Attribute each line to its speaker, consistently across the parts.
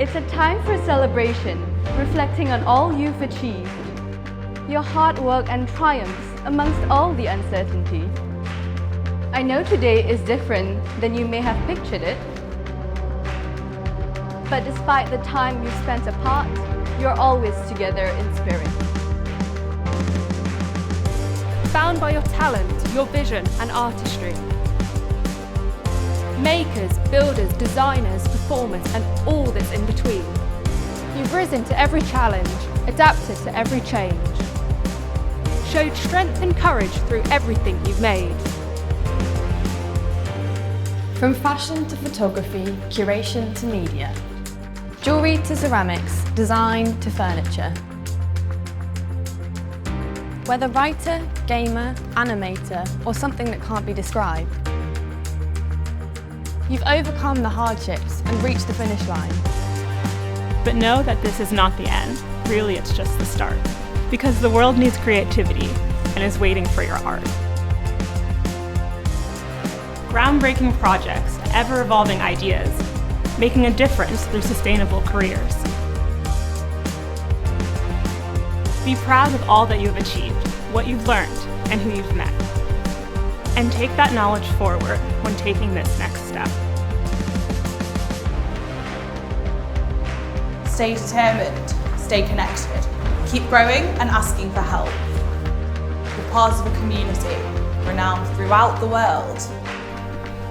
Speaker 1: It's a time for celebration, reflecting on all you've achieved, your hard work and triumphs amongst all the uncertainty. I know today is different than you may have pictured it, but despite the time you spent apart, you're always together in spirit.
Speaker 2: Bound by your talent, your vision and artistry. Makers, builders, designers, performers and all that's in between. You've risen to every challenge, adapted to every change. Showed strength and courage through everything you've made.
Speaker 3: From fashion to photography, curation to media. Jewellery to ceramics, design to furniture. Whether writer, gamer, animator, or something that can't be described, you've overcome the hardships and reached the finish line.
Speaker 4: But know that this is not the end. Really, it's just the start. Because the world needs creativity and is waiting for your art. Groundbreaking projects, ever-evolving ideas, making a difference through sustainable careers. Be proud of all that you have achieved, what you've learned, and who you've met. And take that knowledge forward when taking this next step.
Speaker 5: Stay determined, stay connected, keep growing and asking for help. You're part of a community renowned throughout the world.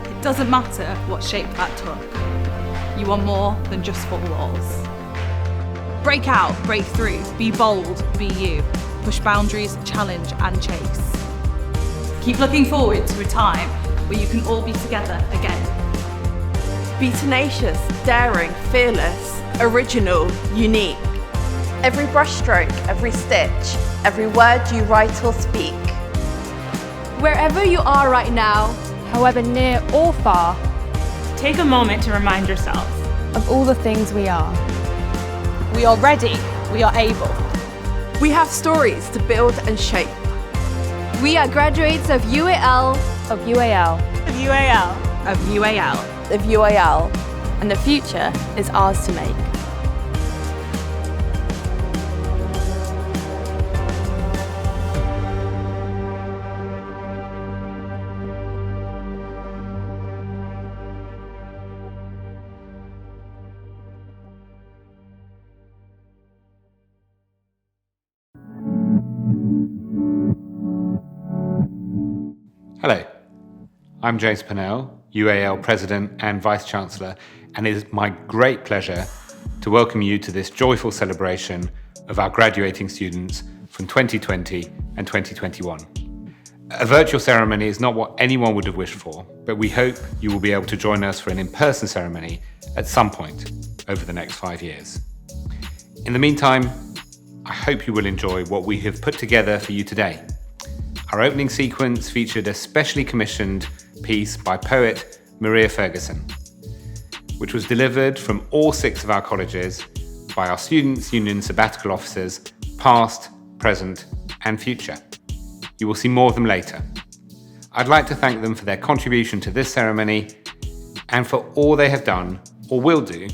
Speaker 5: It doesn't matter what shape that took. You are more than just four walls. Break out, break through, be bold, be you. Push boundaries, challenge and chase. Keep looking forward to a time where you can all be together again.
Speaker 6: Be tenacious, daring, fearless, original, unique. Every brushstroke, every stitch, every word you write or speak.
Speaker 1: Wherever you are right now,
Speaker 2: However near or far,
Speaker 4: Take a moment to remind yourselves
Speaker 3: of all the things we are.
Speaker 5: We are ready, we are able.
Speaker 6: We have stories to build and shape.
Speaker 1: we are graduates of UAL,
Speaker 2: of UAL.
Speaker 4: of UAL.
Speaker 5: Of UAL.
Speaker 3: Of UAL. And the future is ours to make.
Speaker 7: Hello, I'm James Purnell, UAL President and Vice-Chancellor, and it is my great pleasure to welcome you to this joyful celebration of our graduating students from 2020 and 2021. A virtual ceremony is not what anyone would have wished for, but we hope you will be able to join us for an in-person ceremony at some point over the next 5 years. In the meantime, I hope you will enjoy what we have put together for you today. Our opening sequence featured a specially commissioned piece by poet Maria Ferguson, which was delivered from all 6 of our colleges by our Students' Union sabbatical officers, past, present, and future. You will see more of them later. I'd like to thank them for their contribution to this ceremony and for all they have done or will do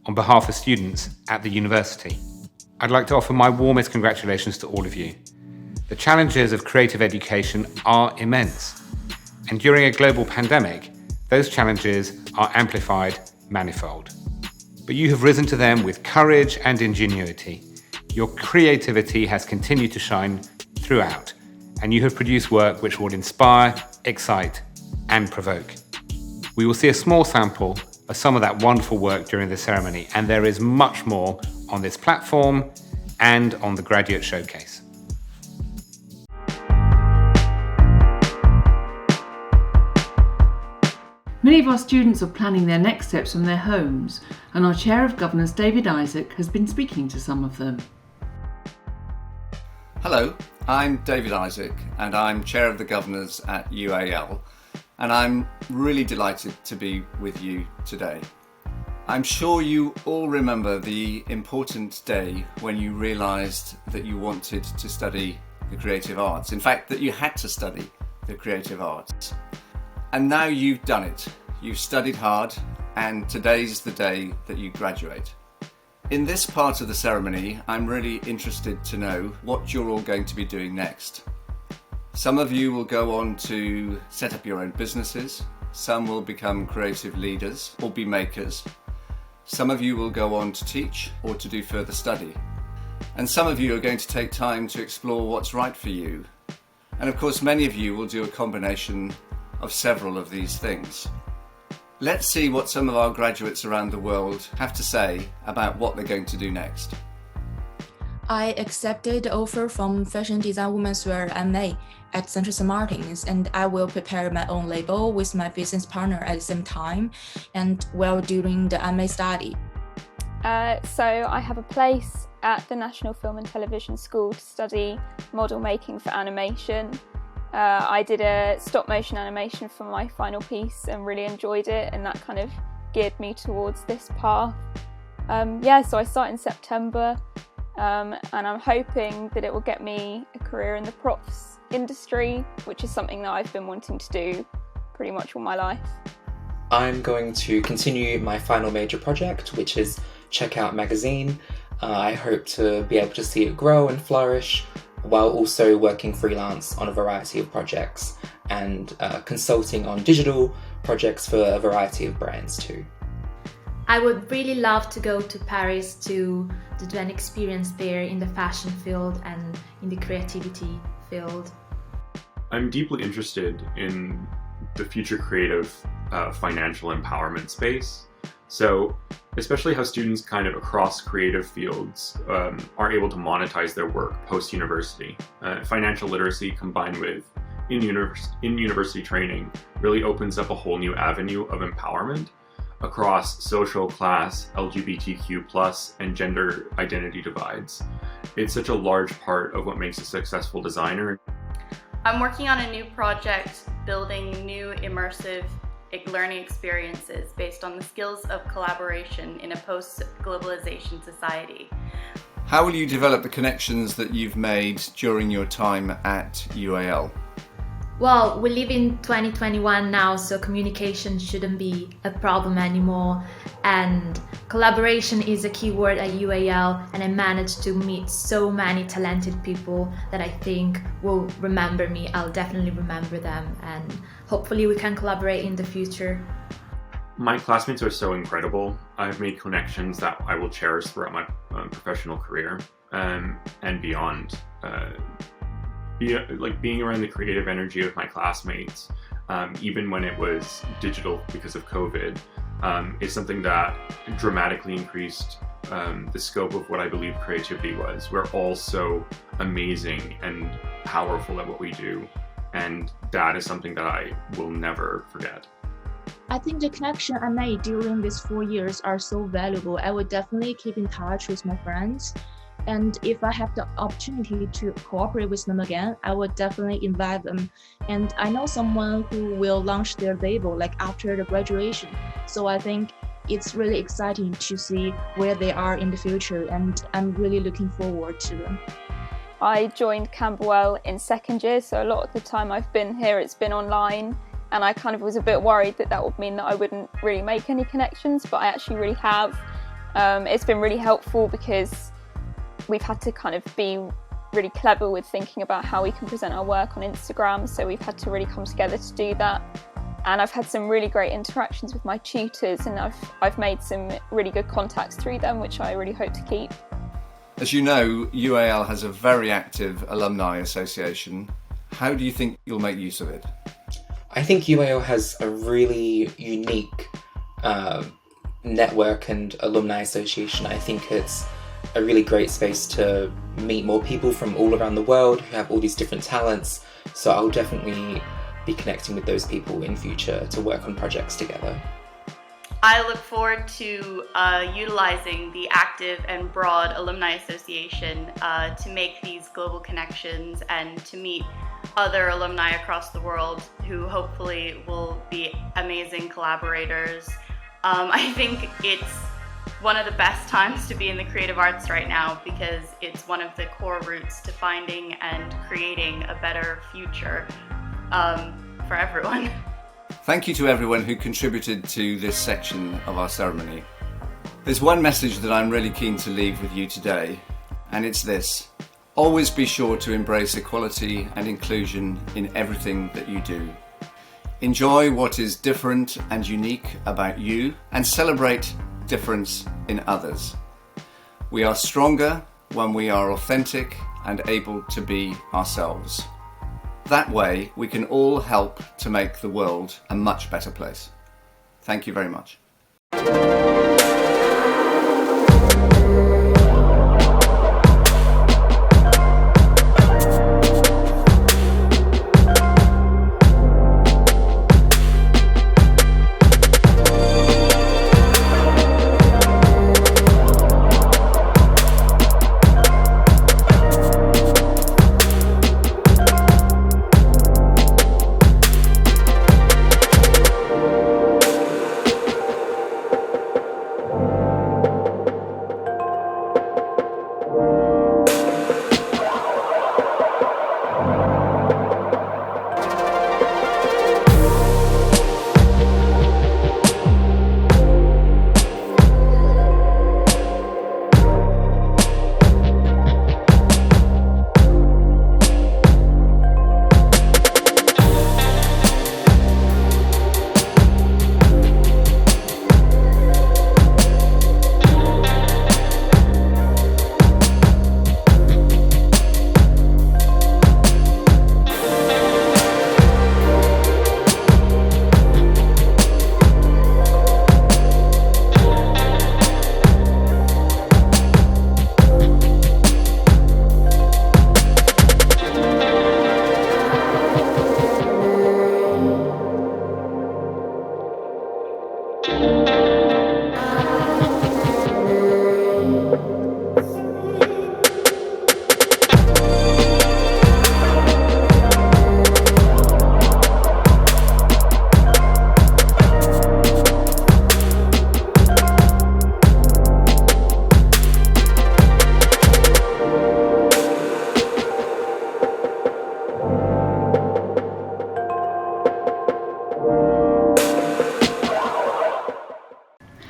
Speaker 7: on behalf of students at the university. I'd like to offer my warmest congratulations to all of you. The challenges of creative education are immense, and during a global pandemic, those challenges are amplified manifold. But you have risen to them with courage and ingenuity. Your creativity has continued to shine throughout, and you have produced work which will inspire, excite, and provoke. We will see a small sample of some of that wonderful work during the ceremony, and there is much more on this platform and on the Graduate Showcase.
Speaker 8: Many of our students are planning their next steps from their homes, and our Chair of Governors, David Isaac, has been speaking to some of them.
Speaker 9: Hello, I'm David Isaac, and I'm Chair of the Governors at UAL, and I'm really delighted to be with you today. I'm sure you all remember the important day when you realised that you wanted to study the creative arts, in fact that you had to study the creative arts. And now you've done it. You've studied hard, and today's the day that you graduate. In this part of the ceremony, I'm really interested to know what you're all going to be doing next. Some of you will go on to set up your own businesses. Some will become creative leaders or be makers. Some of you will go on to teach or to do further study. And some of you are going to take time to explore what's right for you. And of course, many of you will do a combination of several of these things. Let's see what some of our graduates around the world have to say about what they're going to do next.
Speaker 10: I accepted the offer from Fashion Design Women's Wear MA at Central St. Martin's, and I will prepare my own label with my business partner at the same time and while doing the MA study.
Speaker 11: So I have a place at the National Film and Television School to study model making for animation. I did a stop motion animation for my final piece and really enjoyed it, and that kind of geared me towards this path. So I start in September, and I'm hoping that it will get me a career in the props industry, which is something that I've been wanting to do pretty much all my life.
Speaker 12: I'm going to continue my final major project, which is Checkout Magazine. I hope to be able to see it grow and flourish, while also working freelance on a variety of projects and consulting on digital projects for a variety of brands too.
Speaker 13: I would really love to go to Paris to do an experience there in the fashion field and in the creativity field.
Speaker 14: I'm deeply interested in the future creative financial empowerment space. So especially how students kind of across creative fields are able to monetize their work post-university. Financial literacy combined with in-university training really opens up a whole new avenue of empowerment across social, class, LGBTQ+, and gender identity divides. It's such a large part of what makes a successful designer.
Speaker 15: I'm working on a new project building new immersive learning experiences based on the skills of collaboration in a post-globalization society.
Speaker 9: How will you develop the connections that you've made during your time at UAL?
Speaker 13: Well, we live in 2021 now, so communication shouldn't be a problem anymore. And collaboration is a key word at UAL, and I managed to meet so many talented people that I think will remember me. I'll definitely remember them, and hopefully we can collaborate in the future.
Speaker 14: My classmates are so incredible. I've made connections that I will cherish throughout my professional career and beyond. Being around the creative energy of my classmates, even when it was digital because of COVID, is something that dramatically increased the scope of what I believe creativity was. We're all so amazing and powerful at what we do, and that is something that I will never forget.
Speaker 10: I think the connection I made during these 4 years are so valuable. I would definitely keep in touch with my friends. And if I have the opportunity to cooperate with them again, I would definitely invite them. And I know someone who will launch their label after the graduation. So I think it's really exciting to see where they are in the future, and I'm really looking forward to them.
Speaker 11: I joined Camberwell in second year, so a lot of the time I've been here, it's been online. And I kind of was a bit worried that would mean that I wouldn't really make any connections, but I actually really have. It's been really helpful because we've had to kind of be really clever with thinking about how we can present our work on Instagram, so we've had to really come together to do that. And I've had some really great interactions with my tutors, and I've made some really good contacts through them, which I really hope to keep.
Speaker 9: As you know, UAL has a very active alumni association. How do you think you'll make use of it?
Speaker 12: I think UAL has a really unique network and alumni association. I think it's a really great space to meet more people from all around the world who have all these different talents. So I'll definitely be connecting with those people in future to work on projects together.
Speaker 15: I look forward to utilizing the active and broad alumni association to make these global connections and to meet other alumni across the world who hopefully will be amazing collaborators. I think it's one of the best times to be in the creative arts right now because it's one of the core routes to finding and creating a better future for everyone.
Speaker 9: Thank you to everyone who contributed to this section of our ceremony. There's one message that I'm really keen to leave with you today, and it's this. Always be sure to embrace equality and inclusion in everything that you do. Enjoy what is different and unique about you and celebrate difference in others. We are stronger when we are authentic and able to be ourselves. That way, we can all help to make the world a much better place. Thank you very much.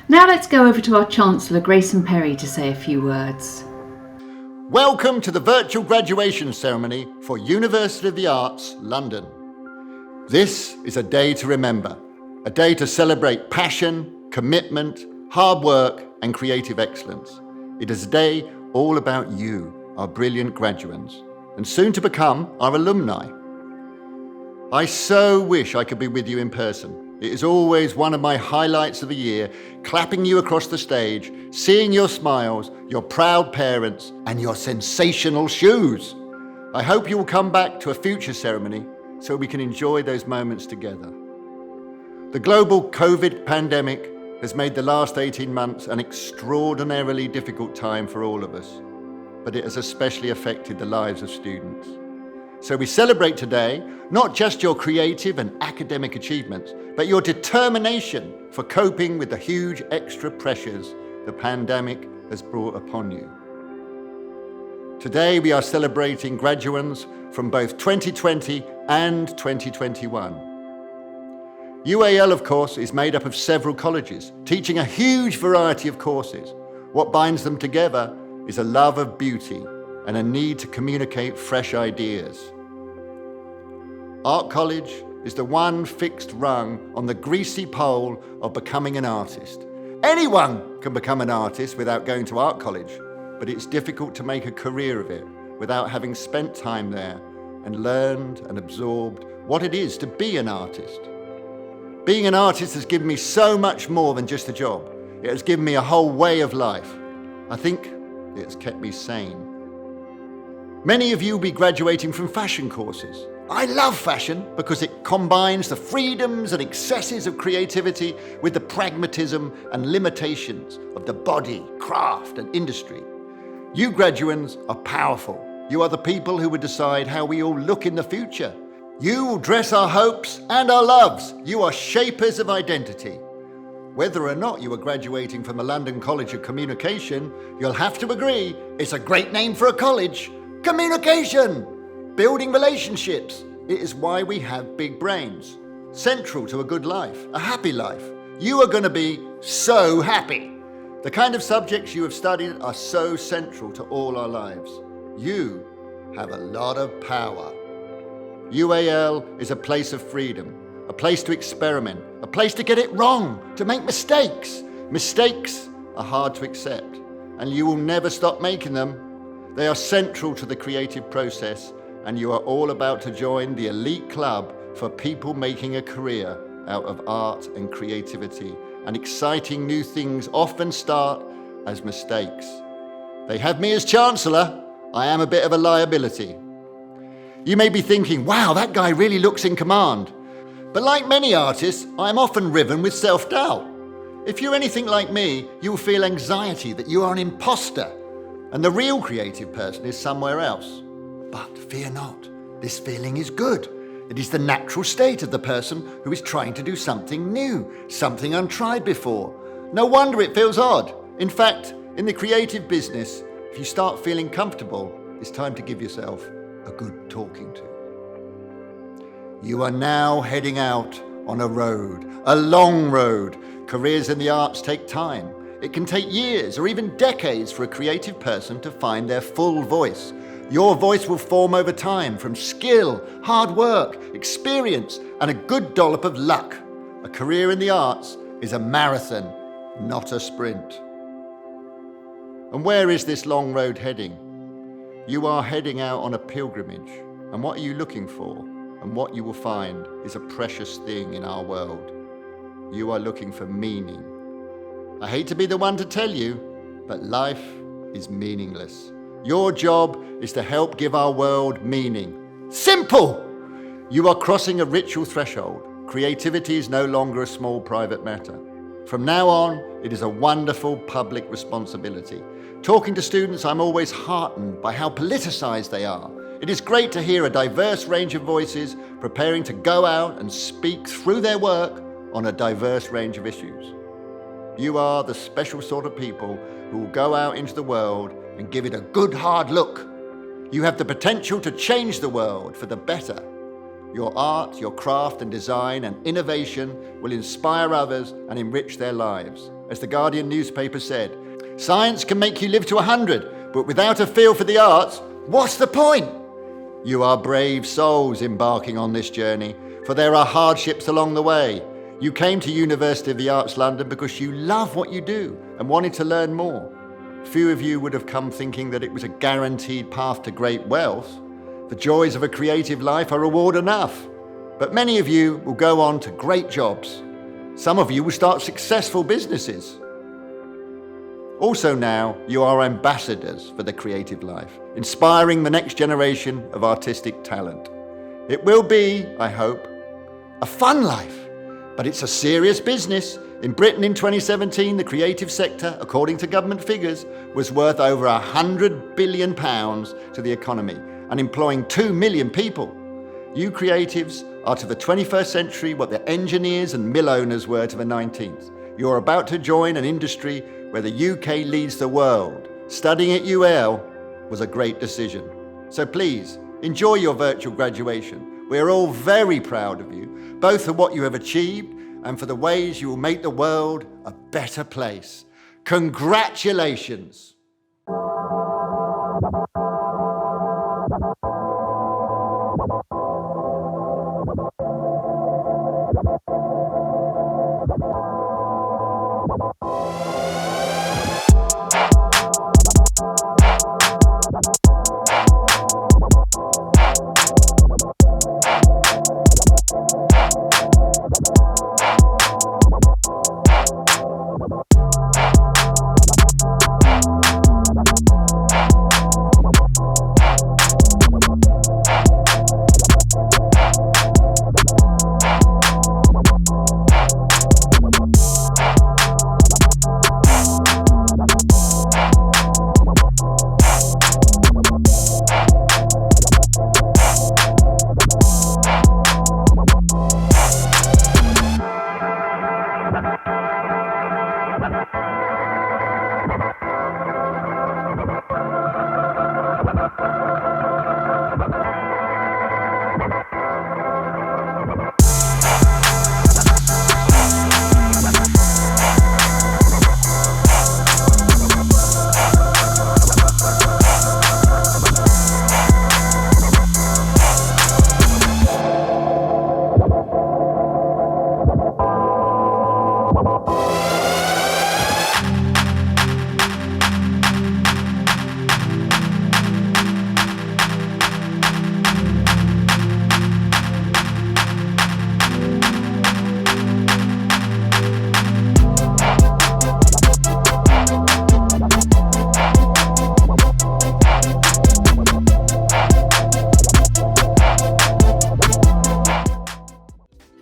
Speaker 8: Now let's go over to our Chancellor, Grayson Perry, to say a few words.
Speaker 16: Welcome to the virtual graduation ceremony for University of the Arts, London. This is a day to remember, a day to celebrate passion, commitment, hard work and creative excellence. It is a day all about you, our brilliant graduates, and soon to become our alumni. I so wish I could be with you in person. It is always one of my highlights of the year, clapping you across the stage, seeing your smiles, your proud parents, and your sensational shoes. I hope you will come back to a future ceremony so we can enjoy those moments together. The global COVID pandemic has made the last 18 months an extraordinarily difficult time for all of us, but it has especially affected the lives of students. So we celebrate today not just your creative and academic achievements, but your determination for coping with the huge extra pressures the pandemic has brought upon you. Today we are celebrating graduates from both 2020 and 2021. UAL, of course, is made up of several colleges, teaching a huge variety of courses. What binds them together is a love of beauty and a need to communicate fresh ideas. Art College is the one fixed rung on the greasy pole of becoming an artist. Anyone can become an artist without going to art college, but it's difficult to make a career of it without having spent time there and learned and absorbed what it is to be an artist. Being an artist has given me so much more than just a job. It has given me a whole way of life. I think it has kept me sane. Many of you will be graduating from fashion courses. I love fashion because it combines the freedoms and excesses of creativity with the pragmatism and limitations of the body, craft and industry. You graduates are powerful. You are the people who will decide how we all look in the future. You will dress our hopes and our loves. You are shapers of identity. Whether or not you are graduating from the London College of Communication, you'll have to agree it's a great name for a college. Communication! Building relationships. It is why we have big brains. Central to a good life, a happy life. You are going to be so happy. The kind of subjects you have studied are so central to all our lives. You have a lot of power. UAL is a place of freedom, a place to experiment, a place to get it wrong, to make mistakes. Mistakes are hard to accept, and you will never stop making them. They are central to the creative process, and you are all about to join the elite club for people making a career out of art and creativity. And exciting new things often start as mistakes. They have me as Chancellor. I am a bit of a liability. You may be thinking, wow, that guy really looks in command. But like many artists, I am often riven with self-doubt. If you're anything like me, you will feel anxiety that you are an imposter and the real creative person is somewhere else. But fear not, this feeling is good. It is the natural state of the person who is trying to do something new, something untried before. No wonder it feels odd. In fact, in the creative business, if you start feeling comfortable, it's time to give yourself a good talking to. You are now heading out on a road, a long road. Careers in the arts take time. It can take years or even decades for a creative person to find their full voice. Your voice will form over time from skill, hard work, experience, and a good dollop of luck. A career in the arts is a marathon, not a sprint. And where is this long road heading? You are heading out on a pilgrimage. And what are you looking for? And what you will find is a precious thing in our world. You are looking for meaning. I hate to be the one to tell you, but life is meaningless. Your job is to help give our world meaning. Simple! You are crossing a ritual threshold. Creativity is no longer a small private matter. From now on, it is a wonderful public responsibility. Talking to students, I'm always heartened by how politicized they are. It is great to hear a diverse range of voices preparing to go out and speak through their work on a diverse range of issues. You are the special sort of people who will go out into the world and give it a good hard look. You have the potential to change the world for the better. Your art, your craft and design and innovation will inspire others and enrich their lives. As the Guardian newspaper said, science can make you live to 100, but without a feel for the arts, what's the point? You are brave souls embarking on this journey, for there are hardships along the way. You came to University of the Arts London because you love what you do and wanted to learn more. Few of you would have come thinking that it was a guaranteed path to great wealth. The joys of a creative life are reward enough. But many of you will go on to great jobs. Some of you will start successful businesses. Also now, you are ambassadors for the creative life, inspiring the next generation of artistic talent. It will be, I hope, a fun life. But it's a serious business. In Britain in 2017, the creative sector, according to government figures, was worth over £100 billion to the economy and employing 2 million people. You creatives are to the 21st century what the engineers and mill owners were to the 19th. You're about to join an industry where the UK leads the world. Studying at UAL was a great decision. So please, enjoy your virtual graduation. We're all very proud of you, both for what you have achieved and for the ways you will make the world a better place. Congratulations!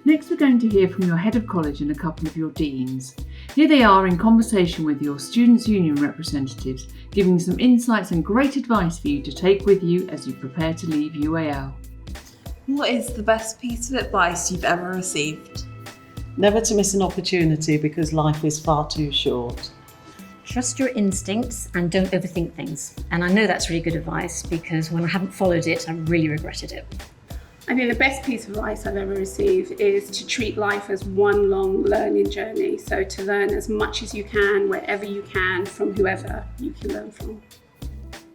Speaker 8: Next, we're going to hear from your head of college and a couple of your deans. Here they are in conversation with your Students' Union representatives, giving some insights and great advice for you to take with you as you prepare to leave UAL.
Speaker 17: What is the best piece of advice you've ever received?
Speaker 18: Never to miss an opportunity because life is far too short.
Speaker 19: Trust your instincts and don't overthink things. And I know that's really good advice because when I haven't followed it, I really regretted it.
Speaker 20: I think the best piece of advice I've ever received is to treat life as one long learning journey. So to learn as much as you can, wherever you can, from whoever you can learn from.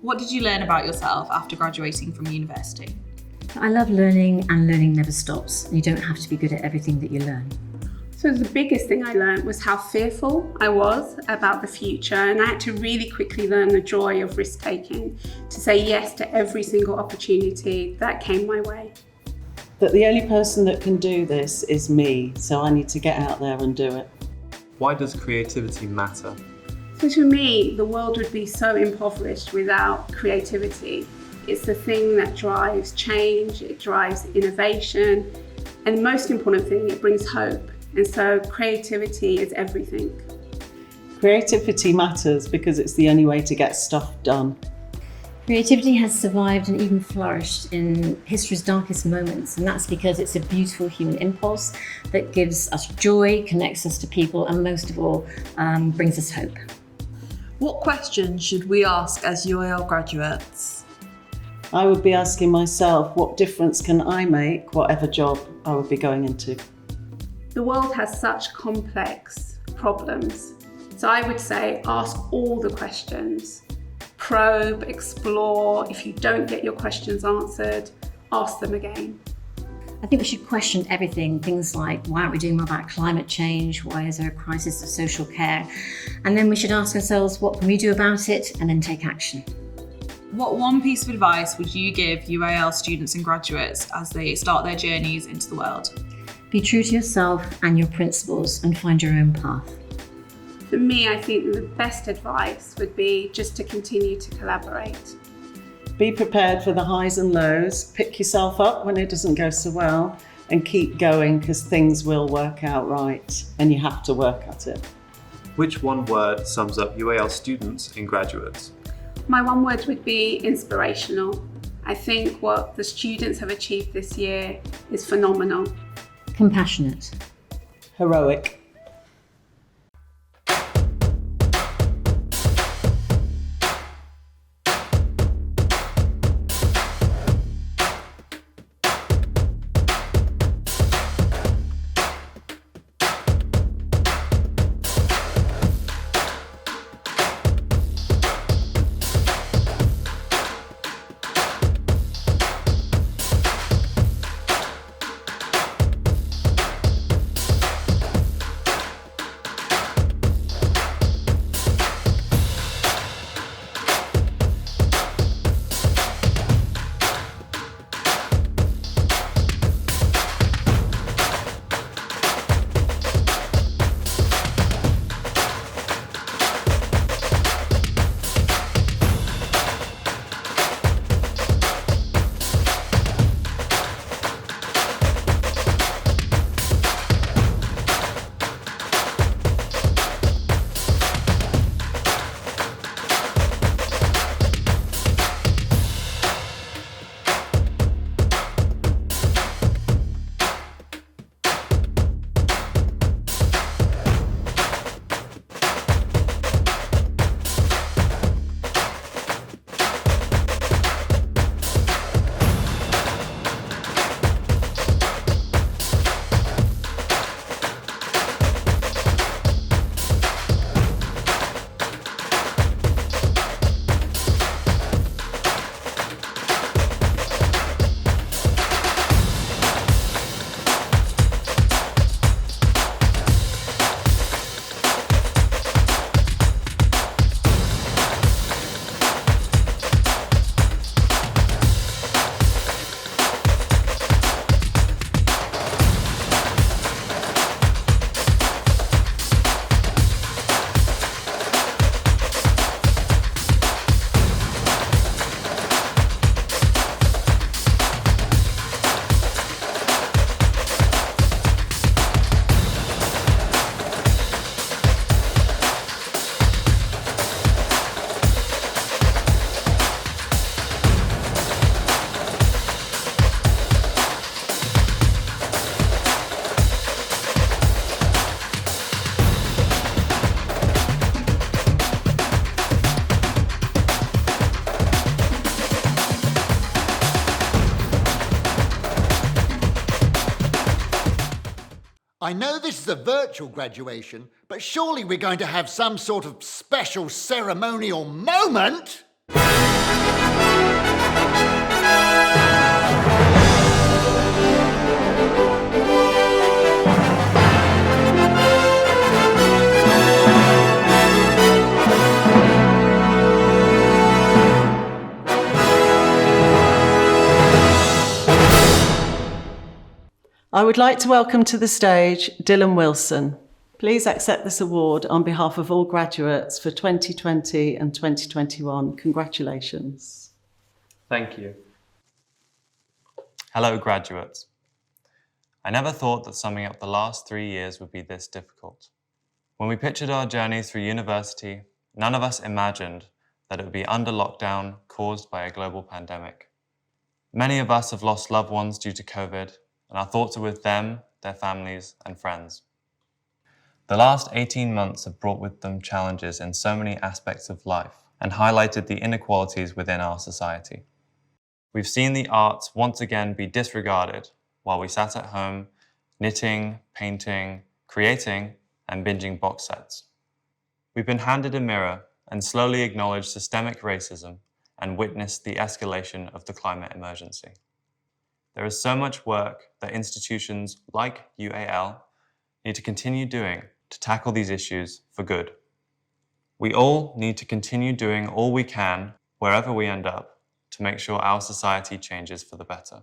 Speaker 17: What did you learn about yourself after graduating from university?
Speaker 19: I love learning, and learning never stops. You don't have to be good at everything that you learn.
Speaker 20: So the biggest thing I learned was how fearful I was about the future, and I had to really quickly learn the joy of risk taking, to say yes to every single opportunity that came my way.
Speaker 18: That the only person that can do this is me, so I need to get out there and do it.
Speaker 21: Why does creativity matter?
Speaker 20: So to me, the world would be so impoverished without creativity. It's the thing that drives change, it drives innovation, and the most important thing, it brings hope. And so creativity is everything.
Speaker 18: Creativity matters because it's the only way to get stuff done.
Speaker 19: Creativity has survived and even flourished in history's darkest moments, and that's because it's a beautiful human impulse that gives us joy, connects us to people, and most of all, brings us hope.
Speaker 17: What questions should we ask as UAL graduates?
Speaker 18: I would be asking myself, what difference can I make, whatever job I would be going into?
Speaker 20: The world has such complex problems. So I would say ask all the questions. Probe, explore. If you don't get your questions answered, ask them again.
Speaker 19: I think we should question everything. Things like, why aren't we doing more about climate change? Why is there a crisis of social care? And then we should ask ourselves, what can we do about it? And then take action.
Speaker 17: What one piece of advice would you give UAL students and graduates as they start their journeys into the world?
Speaker 19: Be true to yourself and your principles and find your own path.
Speaker 20: For me, I think the best advice would be just to continue to collaborate.
Speaker 18: Be prepared for the highs and lows, pick yourself up when it doesn't go so well, and keep going because things will work out right and you have to work at it.
Speaker 21: Which one word sums up UAL students and graduates?
Speaker 20: My one word would be inspirational. I think what the students have achieved this year is phenomenal.
Speaker 19: Compassionate.
Speaker 18: Heroic.
Speaker 16: I know this is a virtual graduation, but surely we're going to have some sort of special ceremonial moment?
Speaker 18: I would like to welcome to the stage Dylan Wilson. Please accept this award on behalf of all graduates for 2020 and 2021. Congratulations.
Speaker 6: Thank you. Hello, graduates. I never thought that summing up the last 3 years would be this difficult. When we pictured our journey through university, none of us imagined that it would be under lockdown caused by a global pandemic. Many of us have lost loved ones due to COVID, and our thoughts are with them, their families, and friends. The last 18 months have brought with them challenges in so many aspects of life and highlighted the inequalities within our society. We've seen the arts once again be disregarded while we sat at home, knitting, painting, creating, and binging box sets. We've been handed a mirror and slowly acknowledged systemic racism and witnessed the escalation of the climate emergency. There is so much work that institutions like UAL need to continue doing to tackle these issues for good. We all need to continue doing all we can, wherever we end up, to make sure our society changes for the better.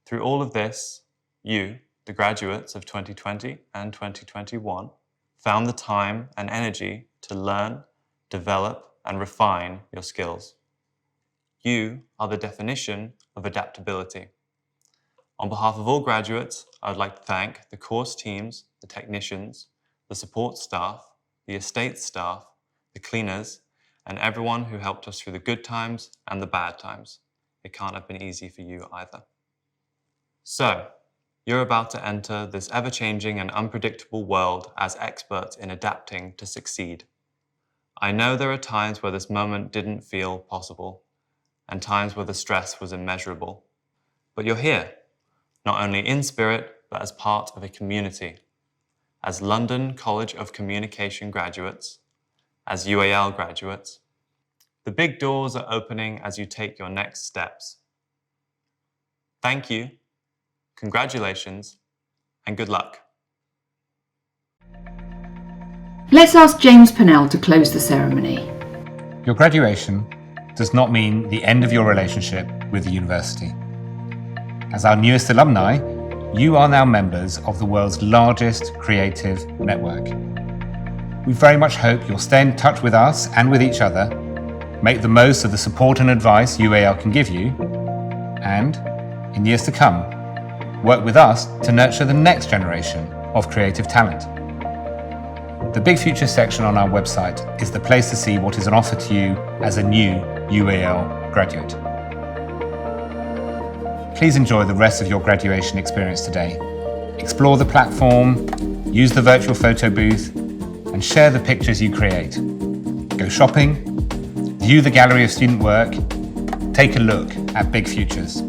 Speaker 6: Through all of this, you, the graduates of 2020 and 2021, found the time and energy to learn, develop, and refine your skills. You are the definition of adaptability. On behalf of all graduates, I would like to thank the course teams, the technicians, the support staff, the estate staff, the cleaners, and everyone who helped us through the good times and the bad times. It can't have been easy for you either. So, you're about to enter this ever-changing and unpredictable world as experts in adapting to succeed. I know there are times where this moment didn't feel possible, and times where the stress was immeasurable. But you're here, not only in spirit, but as part of a community. As London College of Communication graduates, as UAL graduates, the big doors are opening as you take your next steps. Thank you, congratulations, and good luck.
Speaker 8: Let's ask James Pennell to close the ceremony.
Speaker 7: Your graduation does not mean the end of your relationship with the university. As our newest alumni, you are now members of the world's largest creative network. We very much hope you'll stay in touch with us and with each other, make the most of the support and advice UAL can give you, and, in years to come, work with us to nurture the next generation of creative talent. The Big Future section on our website is the place to see what is on offer to you as a new UAL graduate. Please enjoy the rest of your graduation experience today. Explore the platform, use the virtual photo booth, and share the pictures you create. Go shopping, view the gallery of student work, take a look at Big Futures.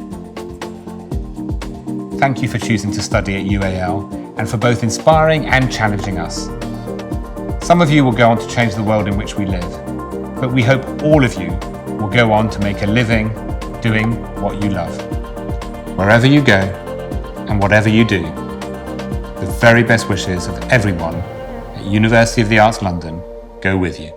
Speaker 7: Thank you for choosing to study at UAL and for both inspiring and challenging us. Some of you will go on to change the world in which we live, but we hope all of you will go on to make a living doing what you love. Wherever you go and whatever you do, the very best wishes of everyone at University of the Arts London go with you.